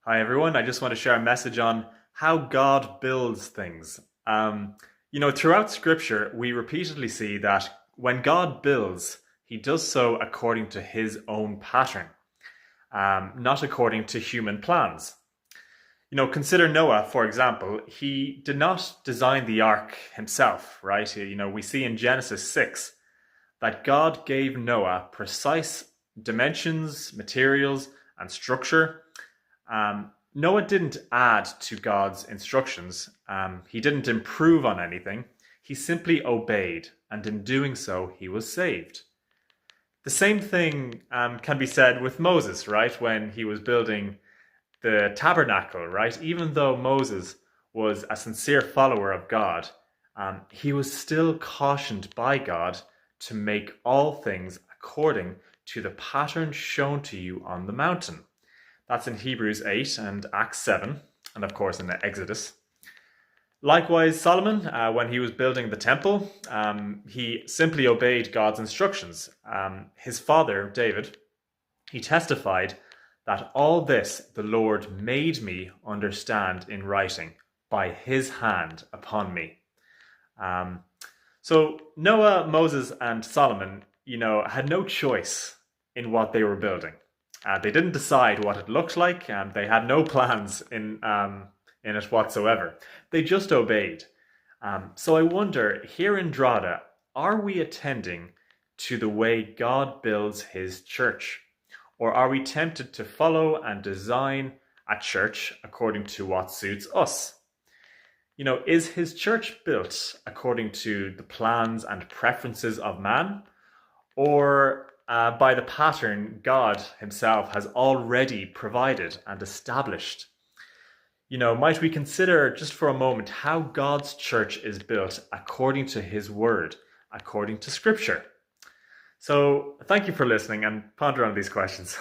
Hi, everyone. I just want to share a message on how God builds things. Throughout Scripture, we repeatedly see that when God builds, he does so according to his own pattern, not according to human plans. Consider Noah, for example. He did not design the ark himself, right? We see in Genesis 6 that God gave Noah precise dimensions, materials, and structure. Noah didn't add to God's instructions. He didn't improve on anything. He simply obeyed, and in doing so, he was saved. The same thing can be said with Moses, right? When he was building the tabernacle, right? Even though Moses was a sincere follower of God, he was still cautioned by God to make all things according to the pattern shown to you on the mountain. That's in Hebrews 8 and Acts 7, and of course in Exodus. Likewise, Solomon, when he was building the temple, he simply obeyed God's instructions. His father, David, he testified that all this the Lord made me understand in writing by his hand upon me. Um, so Noah, Moses, and Solomon, had no choice in what they were building. They didn't decide what it looked like, and they had no plans in it whatsoever. They just obeyed. So I wonder, here in Drogheda, are we attending to the way God builds his church? Or are we tempted to follow and design a church according to what suits us? Is his church built according to the plans and preferences of man? Or by the pattern God himself has already provided and established? Might we consider just for a moment how God's church is built according to his word, according to scripture? So thank you for listening and ponder on these questions.